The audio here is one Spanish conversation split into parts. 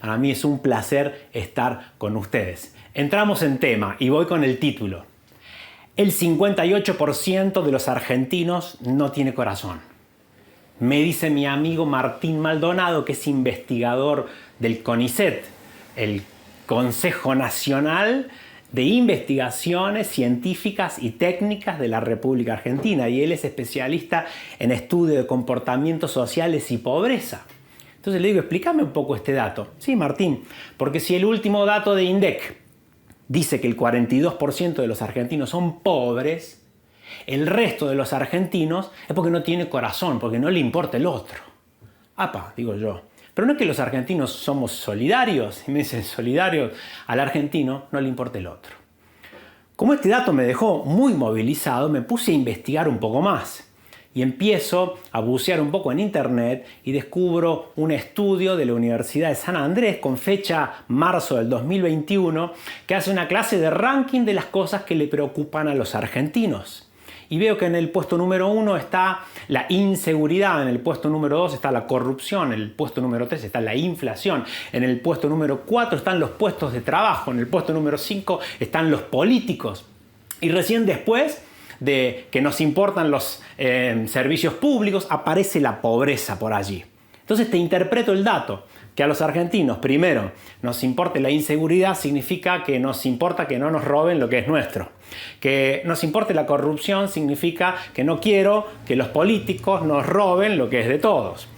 Para mí es un placer estar con ustedes. Entramos en tema y voy con el título. El 58% de los argentinos no tiene corazón. Me dice mi amigo Martín Maldonado, que es investigador del CONICET, el Consejo Nacional de Investigaciones Científicas y Técnicas de la República Argentina, y él es especialista en estudio de comportamientos sociales y pobreza. Entonces le digo, explícame un poco este dato. Sí, Martín, porque si el último dato de INDEC dice que el 42% de los argentinos son pobres, el resto de los argentinos es porque no tiene corazón, porque no le importa el otro. ¡Apa!, digo yo. Pero no es que los argentinos somos solidarios, y me dicen solidarios, al argentino no le importa el otro. Como este dato me dejó muy movilizado, me puse a investigar un poco más. Y empiezo a bucear un poco en internet y descubro un estudio de la Universidad de San Andrés con fecha marzo del 2021 que hace una clase de ranking de las cosas que le preocupan a los argentinos. Y veo que en el puesto número 1 está la inseguridad, en el puesto número 2 está la corrupción, en el puesto número 3 está la inflación, en el puesto número 4 están los puestos de trabajo, en el puesto número 5 están los políticos. Y recién después de que nos importan los servicios públicos, aparece la pobreza por allí. Entonces te interpreto el dato, que a los argentinos, primero, nos importe la inseguridad, significa que nos importa que no nos roben lo que es nuestro. Que nos importe la corrupción significa que no quiero que los políticos nos roben lo que es de todos.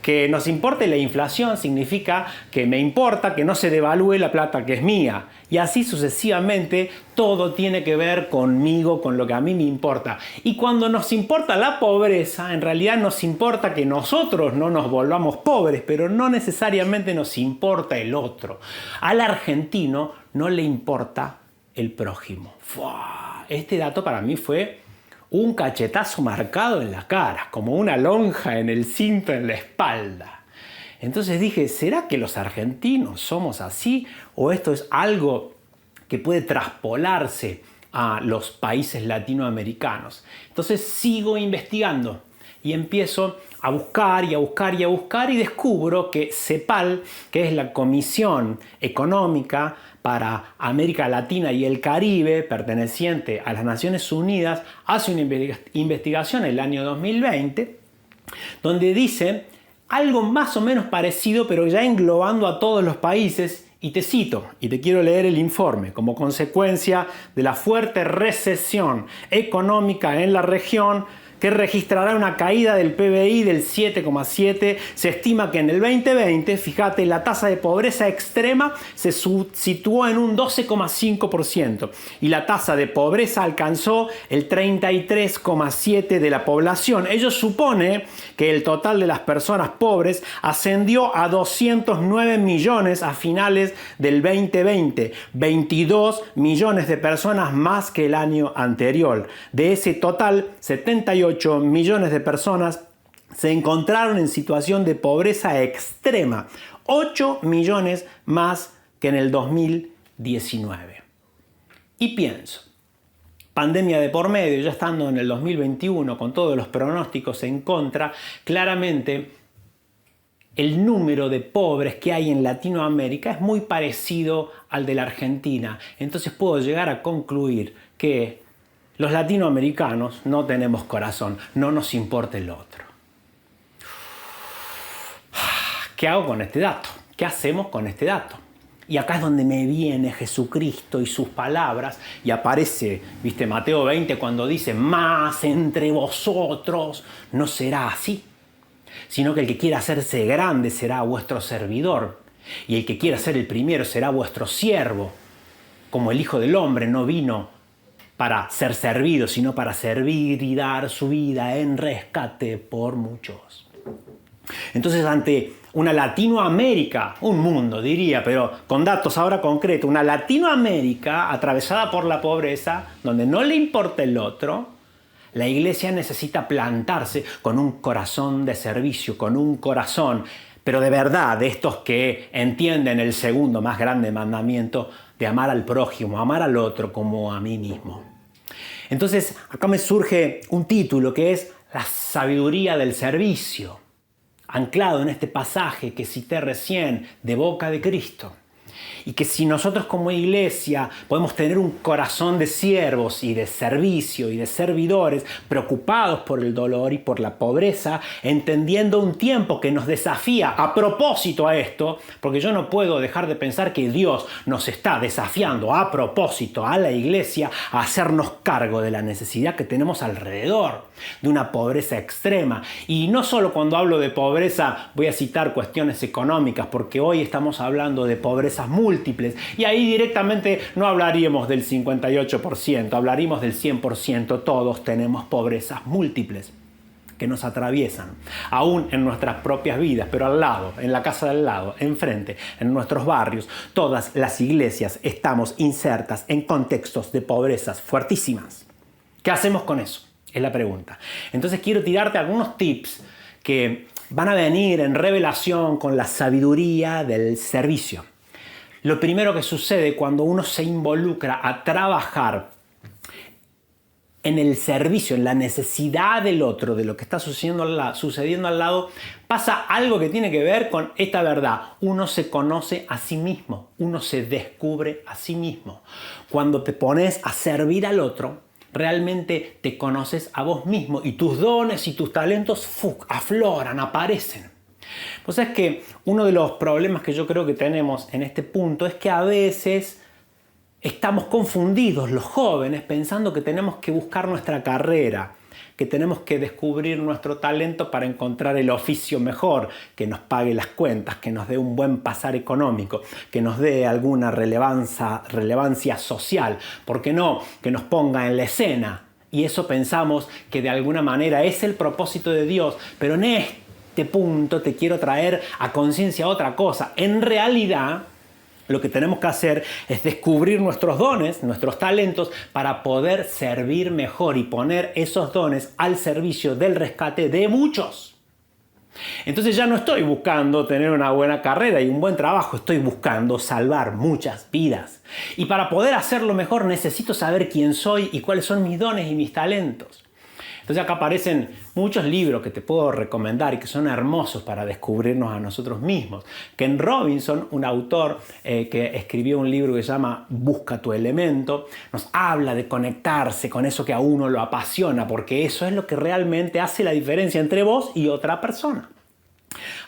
Que nos importe la inflación significa que me importa que no se devalúe la plata que es mía. Y así sucesivamente, todo tiene que ver conmigo, con lo que a mí me importa. Y cuando nos importa la pobreza, en realidad nos importa que nosotros no nos volvamos pobres, pero no necesariamente nos importa el otro. Al argentino no le importa el prójimo. ¡Fua! Este dato para mí fue un cachetazo marcado en la cara, como una lonja en el cinto en la espalda. Entonces dije, ¿será que los argentinos somos así? ¿O esto es algo que puede traspolarse a los países latinoamericanos? Entonces sigo investigando y empiezo a buscar y a buscar y a buscar y descubro que CEPAL, que es la Comisión Económica para América Latina y el Caribe, perteneciente a las Naciones Unidas, hace una investigación el año 2020, donde dice algo más o menos parecido, pero ya englobando a todos los países, y te cito, y te quiero leer el informe. Como consecuencia de la fuerte recesión económica en la región, que registrará una caída del PBI del 7,7%. Se estima que en el 2020, fíjate, la tasa de pobreza extrema se situó en un 12,5% y la tasa de pobreza alcanzó el 33,7% de la población. Ello supone que el total de las personas pobres ascendió a 209 millones a finales del 2020, 22 millones de personas más que el año anterior. De ese total, 78 millones de personas se encontraron en situación de pobreza extrema, 8 millones más que en el 2019. Y pienso, pandemia de por medio, ya estando en el 2021 con todos los pronósticos en contra, claramente el número de pobres que hay en Latinoamérica es muy parecido al de la Argentina. Entonces puedo llegar a concluir que los latinoamericanos no tenemos corazón, no nos importa el otro. ¿Qué hago con este dato? ¿Qué hacemos con este dato? Y acá es donde me viene Jesucristo y sus palabras y aparece, ¿viste? Mateo 20 cuando dice, más entre vosotros no será así, sino que el que quiera hacerse grande será vuestro servidor y el que quiera ser el primero será vuestro siervo. Como el Hijo del Hombre no vino para ser servido, sino para servir y dar su vida en rescate por muchos. Entonces, ante una Latinoamérica, un mundo diría, pero con datos ahora concretos, una Latinoamérica atravesada por la pobreza, donde no le importa el otro, la Iglesia necesita plantarse con un corazón de servicio, con un corazón, pero de verdad, de estos que entienden el segundo más grande mandamiento de amar al prójimo, amar al otro como a mí mismo. Entonces, acá me surge un título que es La sabiduría del servicio. anclado en este pasaje que cité recién de boca de Cristo. Y que si nosotros como iglesia podemos tener un corazón de siervos y de servicio y de servidores preocupados por el dolor y por la pobreza, entendiendo un tiempo que nos desafía a propósito a esto, porque yo no puedo dejar de pensar que Dios nos está desafiando a propósito a la iglesia a hacernos cargo de la necesidad que tenemos alrededor, de una pobreza extrema. Y no solo cuando hablo de pobreza voy a citar cuestiones económicas, porque hoy estamos hablando de pobrezas múltiples, y ahí directamente no hablaríamos del 58%, hablaríamos del 100%. Todos tenemos pobrezas múltiples que nos atraviesan, aún en nuestras propias vidas, pero al lado, en la casa del lado, enfrente, en nuestros barrios, todas las iglesias estamos insertas en contextos de pobrezas fuertísimas. ¿Qué hacemos con eso? Es la pregunta. Entonces quiero tirarte algunos tips que van a venir en revelación con la sabiduría del servicio. Lo primero que sucede cuando uno se involucra a trabajar en el servicio, en la necesidad del otro, de lo que está sucediendo al lado, pasa algo que tiene que ver con esta verdad. Uno se conoce a sí mismo, uno se descubre a sí mismo. Cuando te pones a servir al otro, realmente te conoces a vos mismo y tus dones y tus talentos afloran, aparecen. Pues es que uno de los problemas que yo creo que tenemos en este punto es que a veces estamos confundidos los jóvenes pensando que tenemos que buscar nuestra carrera, que tenemos que descubrir nuestro talento para encontrar el oficio mejor, que nos pague las cuentas, que nos dé un buen pasar económico, que nos dé alguna relevancia social, ¿por qué no? Que nos ponga en la escena. Y eso pensamos que de alguna manera es el propósito de Dios, pero en este punto te quiero traer a conciencia otra cosa. En realidad, lo que tenemos que hacer es descubrir nuestros dones, nuestros talentos, para poder servir mejor y poner esos dones al servicio del rescate de muchos. Entonces ya no estoy buscando tener una buena carrera y un buen trabajo, estoy buscando salvar muchas vidas. Y para poder hacerlo mejor necesito saber quién soy y cuáles son mis dones y mis talentos. Entonces acá aparecen muchos libros que te puedo recomendar y que son hermosos para descubrirnos a nosotros mismos. Ken Robinson, un autor que escribió un libro que se llama Busca tu elemento, nos habla de conectarse con eso que a uno lo apasiona, porque eso es lo que realmente hace la diferencia entre vos y otra persona.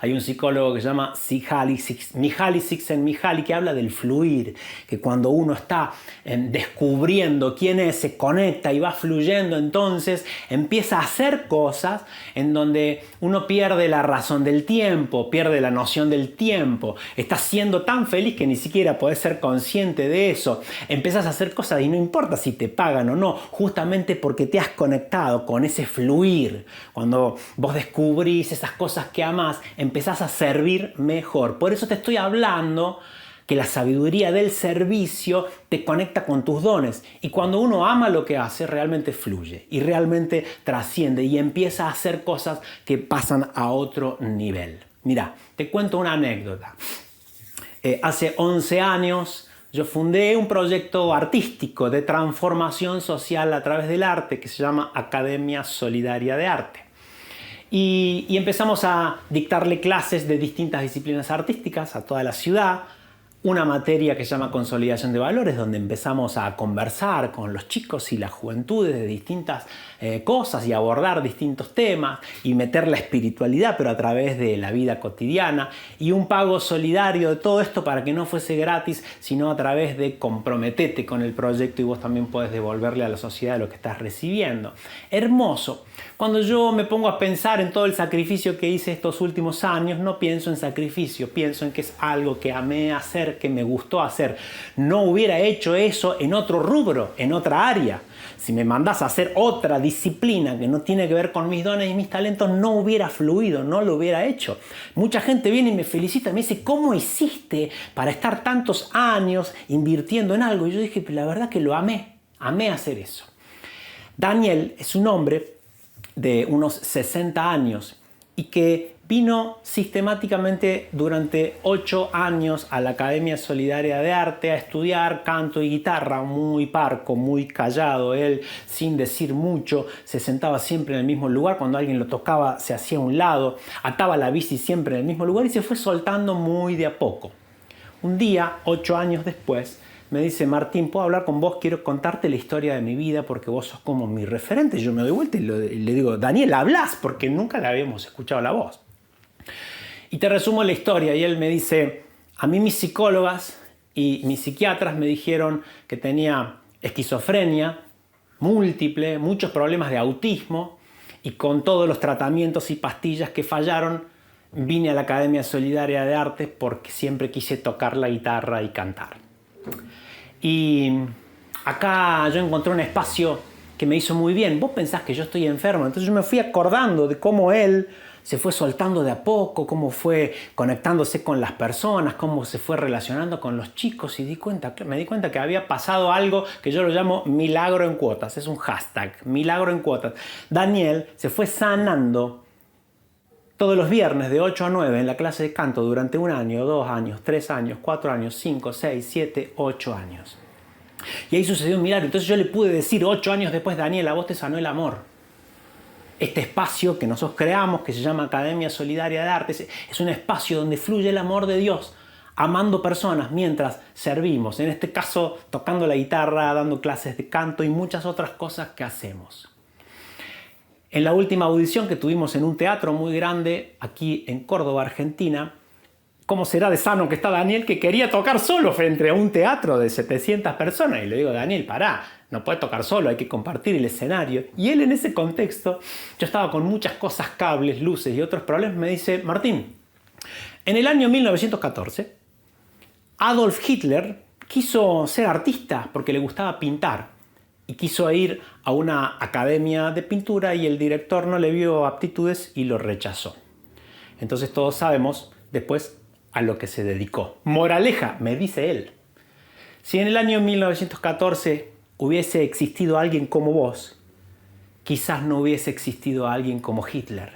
Hay un psicólogo que se llama Mihaly Csikszentmihalyi que habla del fluir, que cuando uno está descubriendo quién es, se conecta y va fluyendo, entonces empieza a hacer cosas en donde uno pierde la razón del tiempo, pierde la noción del tiempo, estás siendo tan feliz que ni siquiera podés ser consciente de eso, empiezas a hacer cosas y no importa si te pagan o no, justamente porque te has conectado con ese fluir. Cuando vos descubrís esas cosas que amás, empezás a servir mejor. Por eso te estoy hablando que la sabiduría del servicio te conecta con tus dones. Y cuando uno ama lo que hace, realmente fluye y realmente trasciende y empieza a hacer cosas que pasan a otro nivel. Mira, te cuento una anécdota. Hace 11 años yo fundé un proyecto artístico de transformación social a través del arte que se llama Academia Solidaria de Arte. Y empezamos a dictarle clases de distintas disciplinas artísticas a toda la ciudad. Una materia que se llama Consolidación de Valores, donde empezamos a conversar con los chicos y las juventudes de distintas cosas y abordar distintos temas y meter la espiritualidad, pero a través de la vida cotidiana. Y un pago solidario de todo esto para que no fuese gratis, sino a través de comprometete con el proyecto y vos también podés devolverle a la sociedad lo que estás recibiendo. Hermoso. Cuando yo me pongo a pensar en todo el sacrificio que hice estos últimos años, no pienso en sacrificio, pienso en que es algo que amé hacer, que me gustó hacer. No hubiera hecho eso en otro rubro, en otra área. Si me mandás a hacer otra disciplina que no tiene que ver con mis dones y mis talentos, no hubiera fluido, no lo hubiera hecho. Mucha gente viene y me felicita, me dice, ¿cómo hiciste para estar tantos años invirtiendo en algo? Y yo dije, la verdad que lo amé hacer eso. Daniel es un hombre de unos 60 años y que vino sistemáticamente durante 8 años a la Academia Solidaria de Arte a estudiar canto y guitarra, muy parco, muy callado, él sin decir mucho, se sentaba siempre en el mismo lugar, cuando alguien lo tocaba se hacía a un lado, ataba la bici siempre en el mismo lugar y se fue soltando muy de a poco. Un día, 8 años después, me dice: Martín, ¿puedo hablar con vos? Quiero contarte la historia de mi vida porque vos sos como mi referente. Yo me doy vuelta y le digo: Daniel, ¿hablás? Porque nunca le habíamos escuchado la voz. Y te resumo la historia. Y él me dice: a mí mis psicólogas y mis psiquiatras me dijeron que tenía esquizofrenia múltiple, muchos problemas de autismo, y con todos los tratamientos y pastillas que fallaron, vine a la Academia Solidaria de Arte porque siempre quise tocar la guitarra y cantar. Y acá yo encontré un espacio que me hizo muy bien. Vos pensás que yo estoy enfermo, entonces yo me fui acordando de cómo él se fue soltando de a poco, cómo fue conectándose con las personas, cómo se fue relacionando con los chicos, y me di cuenta que había pasado algo que yo lo llamo milagro en cuotas. Es un hashtag, milagro en cuotas. Daniel se fue sanando todos los viernes de 8 a 9 en la clase de canto durante 1 año, 2 años, 3 años, 4 años, 5, 6, 7, 8 años. Y ahí sucedió un milagro. Entonces yo le pude decir 8 años después: Daniel, a vos te sanó el amor. Este espacio que nosotros creamos, que se llama Academia Solidaria de Arte, es un espacio donde fluye el amor de Dios, amando personas mientras servimos. En este caso, tocando la guitarra, dando clases de canto y muchas otras cosas que hacemos. En la última audición que tuvimos en un teatro muy grande aquí en Córdoba, Argentina, ¿cómo será de sano que está Daniel, que quería tocar solo frente a un teatro de 700 personas? Y le digo: Daniel, pará, no puedes tocar solo, hay que compartir el escenario. Y él, en ese contexto, yo estaba con muchas cosas, cables, luces y otros problemas, me dice: Martín, en el año 1914, Adolf Hitler quiso ser artista porque le gustaba pintar. Y quiso ir a una academia de pintura y el director no le vio aptitudes y lo rechazó. Entonces todos sabemos después a lo que se dedicó. Moraleja, me dice él: si en el año 1914 hubiese existido alguien como vos, quizás no hubiese existido alguien como Hitler.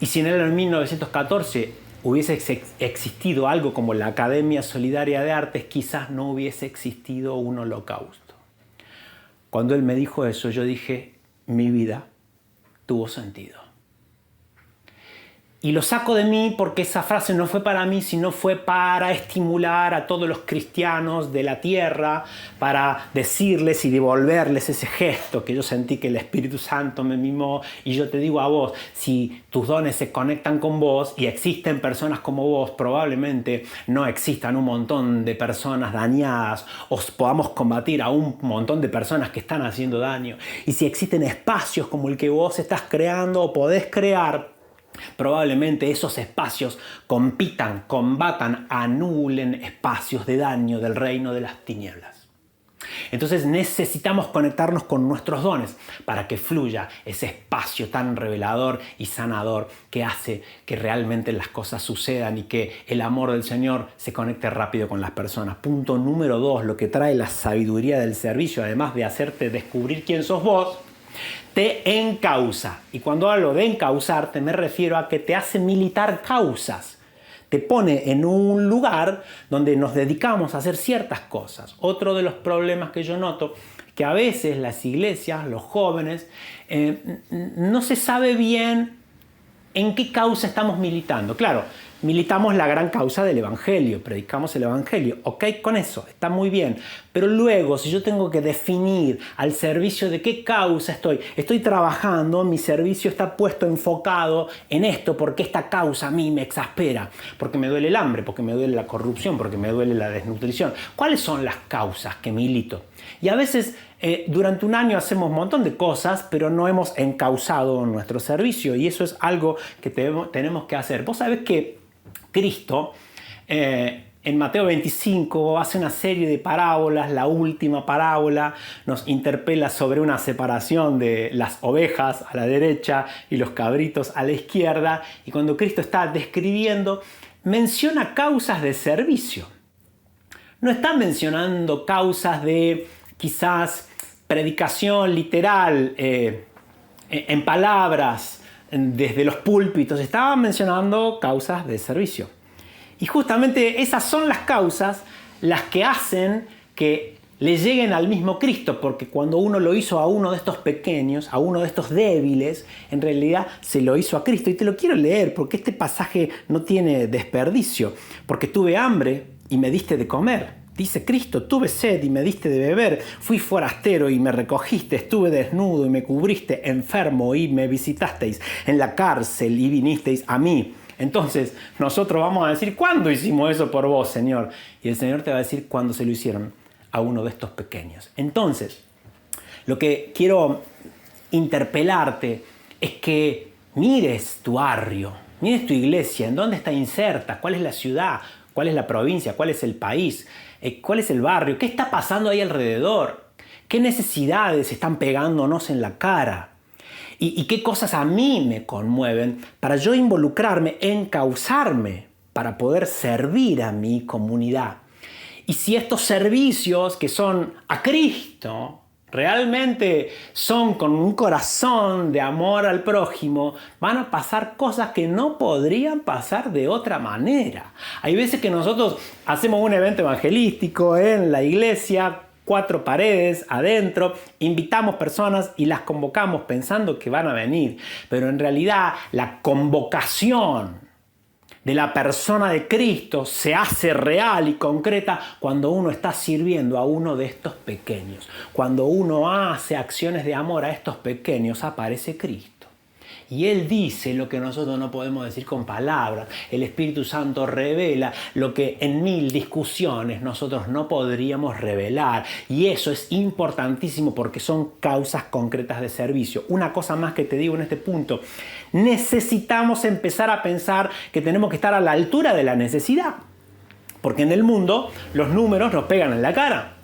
Y si en el año 1914 hubiese existido algo como la Academia Solidaria de Artes, quizás no hubiese existido un holocausto. Cuando él me dijo eso, yo dije: mi vida tuvo sentido. Y lo saco de mí porque esa frase no fue para mí, sino fue para estimular a todos los cristianos de la tierra, para decirles y devolverles ese gesto que yo sentí que el Espíritu Santo me mimó. Y yo te digo a vos, si tus dones se conectan con vos y existen personas como vos, probablemente no existan un montón de personas dañadas o podamos combatir a un montón de personas que están haciendo daño. Y si existen espacios como el que vos estás creando o podés crear, probablemente esos espacios compitan, combatan, anulen espacios de daño del reino de las tinieblas. Entonces necesitamos conectarnos con nuestros dones para que fluya ese espacio tan revelador y sanador que hace que realmente las cosas sucedan y que el amor del Señor se conecte rápido con las personas. Punto número 2, lo que trae la sabiduría del servicio, además de hacerte descubrir quién sos vos, te encausa. Y cuando hablo de encausarte me refiero a que te hace militar causas. Te pone en un lugar donde nos dedicamos a hacer ciertas cosas. Otro de los problemas que yo noto es que a veces las iglesias, los jóvenes, no se sabe bien en qué causa estamos militando. Claro, militamos la gran causa del Evangelio, predicamos el Evangelio. Ok, con eso, está muy bien. Pero luego, si yo tengo que definir al servicio de qué causa estoy trabajando, mi servicio está puesto, enfocado en esto, porque esta causa a mí me exaspera, porque me duele el hambre, porque me duele la corrupción, porque me duele la desnutrición. ¿Cuáles son las causas que milito? Y a veces durante un año hacemos un montón de cosas, pero no hemos encauzado nuestro servicio, y eso es algo que tenemos que hacer. Vos sabés que Cristo en Mateo 25 hace una serie de parábolas. La última parábola nos interpela sobre una separación de las ovejas a la derecha y los cabritos a la izquierda, y cuando Cristo está describiendo, menciona causas de servicio. No está mencionando causas de quizás predicación literal en palabras desde los púlpitos estaban mencionando causas de servicio. Y justamente esas son las causas las que hacen que le lleguen al mismo Cristo, porque cuando uno lo hizo a uno de estos pequeños, a uno de estos débiles, en realidad se lo hizo a Cristo. Y te lo quiero leer porque este pasaje no tiene desperdicio. Porque tuve hambre y me diste de comer. Dice Cristo, tuve sed y me diste de beber, fui forastero y me recogiste, estuve desnudo y me cubriste, enfermo y me visitasteis, en la cárcel y vinisteis a mí. Entonces nosotros vamos a decir, ¿cuándo hicimos eso por vos, Señor? Y el Señor te va a decir cuándo se lo hicieron a uno de estos pequeños. Entonces, lo que quiero interpelarte es que mires tu barrio, mires tu iglesia, en dónde está inserta, cuál es la ciudad, cuál es la provincia, cuál es el país, cuál es el barrio, qué está pasando ahí alrededor, qué necesidades están pegándonos en la cara y qué cosas a mí me conmueven para yo involucrarme, encauzarme para poder servir a mi comunidad. Y si estos servicios que son a Cristo realmente son con un corazón de amor al prójimo, van a pasar cosas que no podrían pasar de otra manera. Hay veces que nosotros hacemos un evento evangelístico en la iglesia, 4 paredes adentro, invitamos personas y las convocamos pensando que van a venir, pero en realidad la convocación de la persona de Cristo se hace real y concreta cuando uno está sirviendo a uno de estos pequeños. Cuando uno hace acciones de amor a estos pequeños, aparece Cristo. Y Él dice lo que nosotros no podemos decir con palabras. El Espíritu Santo revela lo que en 1000 discusiones nosotros no podríamos revelar. Y eso es importantísimo porque son causas concretas de servicio. Una cosa más que te digo en este punto. Necesitamos empezar a pensar que tenemos que estar a la altura de la necesidad. Porque en el mundo los números nos pegan en la cara.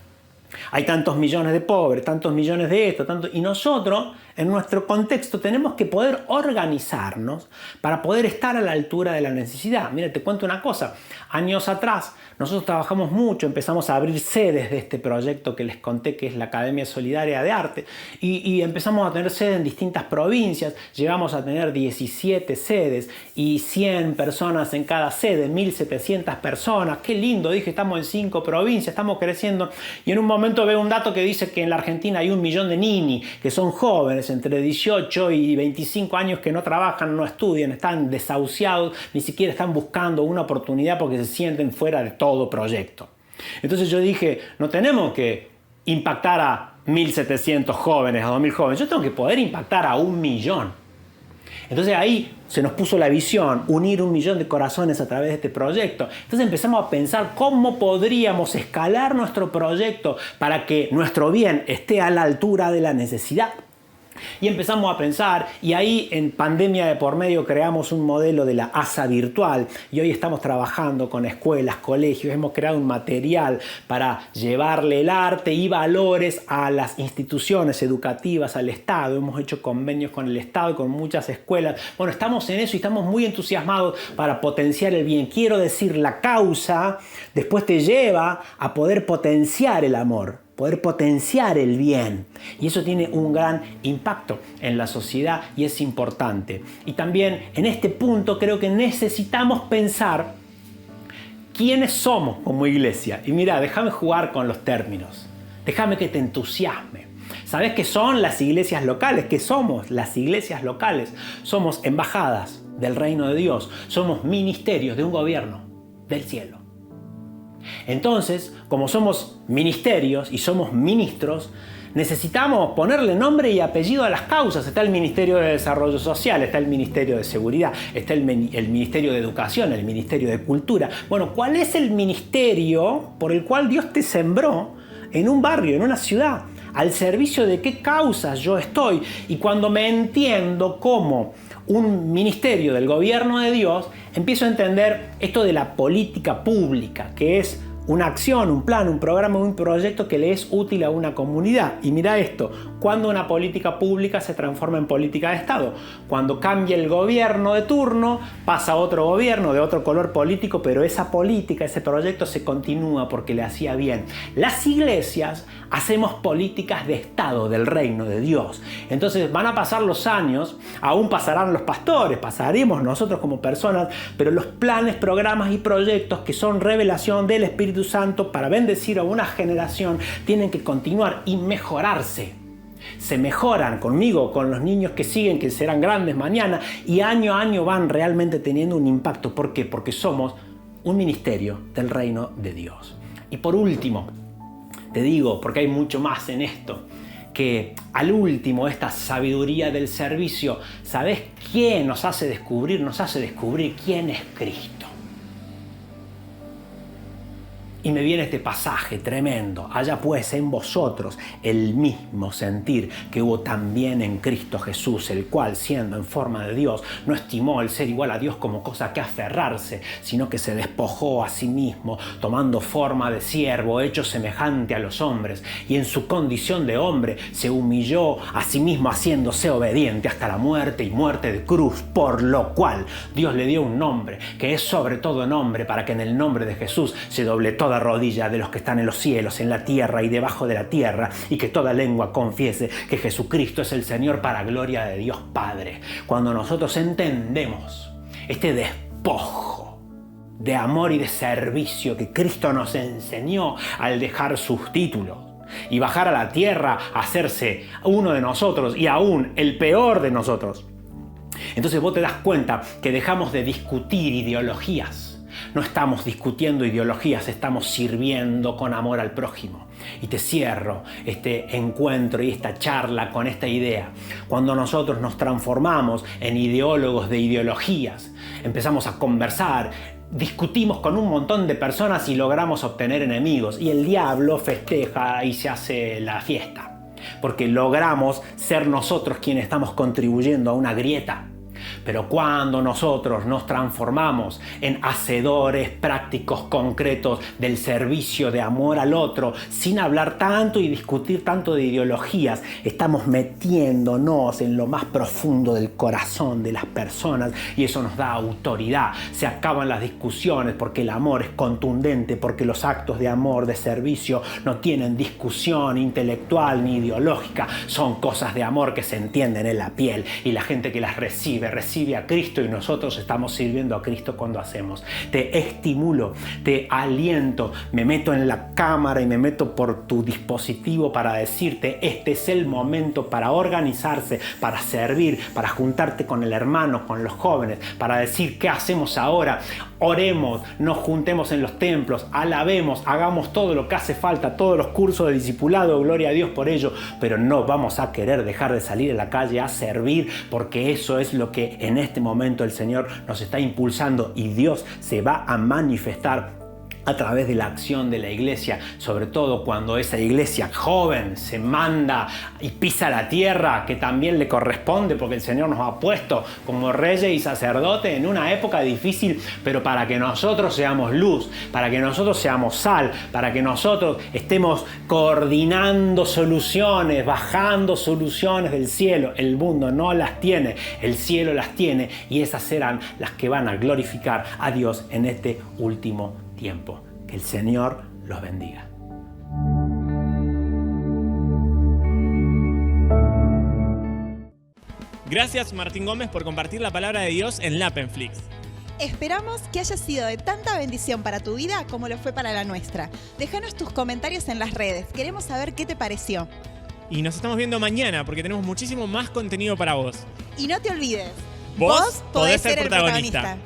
Hay tantos millones de pobres, tantos millones de esto, y nosotros, en nuestro contexto, tenemos que poder organizarnos para poder estar a la altura de la necesidad. Mira, te cuento una cosa. Años atrás, nosotros trabajamos mucho, empezamos a abrir sedes de este proyecto que les conté, que es la Academia Solidaria de Arte, y empezamos a tener sedes en distintas provincias. Llegamos a tener 17 sedes y 100 personas en cada sede, 1.700 personas. Qué lindo, dije, estamos en 5 provincias, estamos creciendo. Y en un momento veo un dato que dice que en la Argentina hay 1 millón de nini, que son jóvenes entre 18 y 25 años que no trabajan, no estudian, están desahuciados, ni siquiera están buscando una oportunidad porque se sienten fuera de todo proyecto. Entonces yo dije, no tenemos que impactar a 1.700 jóvenes, a 2.000 jóvenes, yo tengo que poder impactar a 1 millón. Entonces ahí se nos puso la visión, unir 1 millón de corazones a través de este proyecto. Entonces empezamos a pensar cómo podríamos escalar nuestro proyecto para que nuestro bien esté a la altura de la necesidad. Y empezamos a pensar, y ahí en pandemia de por medio creamos un modelo de la ASA virtual, y hoy estamos trabajando con escuelas, colegios, hemos creado un material para llevarle el arte y valores a las instituciones educativas, al Estado. Hemos hecho convenios con el Estado y con muchas escuelas. Bueno, estamos en eso y estamos muy entusiasmados para potenciar el bien. Quiero decir, la causa después te lleva a poder potenciar el amor, poder potenciar el bien. Y eso tiene un gran impacto en la sociedad y es importante. Y también en este punto creo que necesitamos pensar quiénes somos como iglesia. Y mira, déjame jugar con los términos. Déjame que te entusiasme. ¿Sabes qué son las iglesias locales? ¿Qué somos las iglesias locales? Somos embajadas del reino de Dios. Somos ministerios de un gobierno del cielo. Entonces, como somos ministerios y somos ministros, necesitamos ponerle nombre y apellido a las causas. Está el Ministerio de Desarrollo Social, está el Ministerio de Seguridad, está el Ministerio de Educación, el Ministerio de Cultura. Bueno, ¿cuál es el ministerio por el cual Dios te sembró en un barrio, en una ciudad? ¿Al servicio de qué causas yo estoy? Y cuando me entiendo como un ministerio del gobierno de Dios, empiezo a entender esto de la política pública, que es una acción, un plan, un programa, un proyecto que le es útil a una comunidad. Y mira esto, cuando una política pública se transforma en política de Estado, cuando cambia el gobierno de turno, pasa otro gobierno de otro color político, pero esa política, ese proyecto se continúa porque le hacía bien. Las iglesias hacemos políticas de Estado, del reino de Dios. Entonces van a pasar los años, aún pasarán los pastores, pasaremos nosotros como personas, pero los planes, programas y proyectos que son revelación del Espíritu Santo para bendecir a una generación tienen que continuar y mejorarse. Se mejoran conmigo, con los niños que siguen, que serán grandes mañana, y año a año van realmente teniendo un impacto. ¿Por qué? Porque somos un ministerio del reino de Dios. Y por último, te digo, porque hay mucho más en esto, que al último esta sabiduría del servicio, ¿sabes quién nos hace descubrir? Nos hace descubrir quién es Cristo. Y me viene este pasaje tremendo. Haya pues en vosotros el mismo sentir que hubo también en Cristo Jesús, el cual, siendo en forma de Dios, no estimó el ser igual a Dios como cosa que aferrarse, sino que se despojó a sí mismo, tomando forma de siervo, hecho semejante a los hombres, y en su condición de hombre se humilló a sí mismo, haciéndose obediente hasta la muerte y muerte de cruz, por lo cual Dios le dio un nombre, que es sobre todo nombre, para que en el nombre de Jesús se doble toda rodilla de los que están en los cielos, en la tierra y debajo de la tierra, y que toda lengua confiese que Jesucristo es el Señor, para gloria de Dios Padre. Cuando nosotros entendemos este despojo de amor y de servicio que Cristo nos enseñó al dejar sus títulos y bajar a la tierra a hacerse uno de nosotros y aún el peor de nosotros, entonces vos te das cuenta que dejamos de discutir ideologías. No estamos discutiendo ideologías, estamos sirviendo con amor al prójimo. Y te cierro este encuentro y esta charla con esta idea. Cuando nosotros nos transformamos en ideólogos de ideologías, empezamos a conversar, discutimos con un montón de personas y logramos obtener enemigos. Y el diablo festeja y se hace la fiesta. Porque logramos ser nosotros quienes estamos contribuyendo a una grieta. Pero cuando nosotros nos transformamos en hacedores prácticos, concretos del servicio de amor al otro, sin hablar tanto y discutir tanto de ideologías, estamos metiéndonos en lo más profundo del corazón de las personas y eso nos da autoridad. Se acaban las discusiones porque el amor es contundente, porque los actos de amor, de servicio, no tienen discusión intelectual ni ideológica. Son cosas de amor que se entienden en la piel y la gente que las recibe a Cristo y nosotros estamos sirviendo a Cristo cuando hacemos. Te estimulo, te aliento, me meto en la cámara y me meto por tu dispositivo para decirte, este es el momento para organizarse, para servir, para juntarte con el hermano, con los jóvenes, para decir qué hacemos ahora. Oremos, nos juntemos en los templos, alabemos, hagamos todo lo que hace falta, todos los cursos de discipulado, gloria a Dios por ello, pero no vamos a querer dejar de salir a la calle a servir, porque eso es lo que en este momento el Señor nos está impulsando y Dios se va a manifestar a través de la acción de la iglesia, sobre todo cuando esa iglesia joven se manda y pisa la tierra, que también le corresponde porque el Señor nos ha puesto como reyes y sacerdotes en una época difícil, pero para que nosotros seamos luz, para que nosotros seamos sal, para que nosotros estemos coordinando soluciones, bajando soluciones del cielo. El mundo no las tiene, el cielo las tiene y esas serán las que van a glorificar a Dios en este último tiempo. Que el Señor los bendiga. Gracias Martín Gómez por compartir la palabra de Dios en Lappenflix. Esperamos que haya sido de tanta bendición para tu vida como lo fue para la nuestra. Déjanos tus comentarios en las redes, queremos saber qué te pareció. Y nos estamos viendo mañana porque tenemos muchísimo más contenido para vos. Y no te olvides, vos podés ser el protagonista.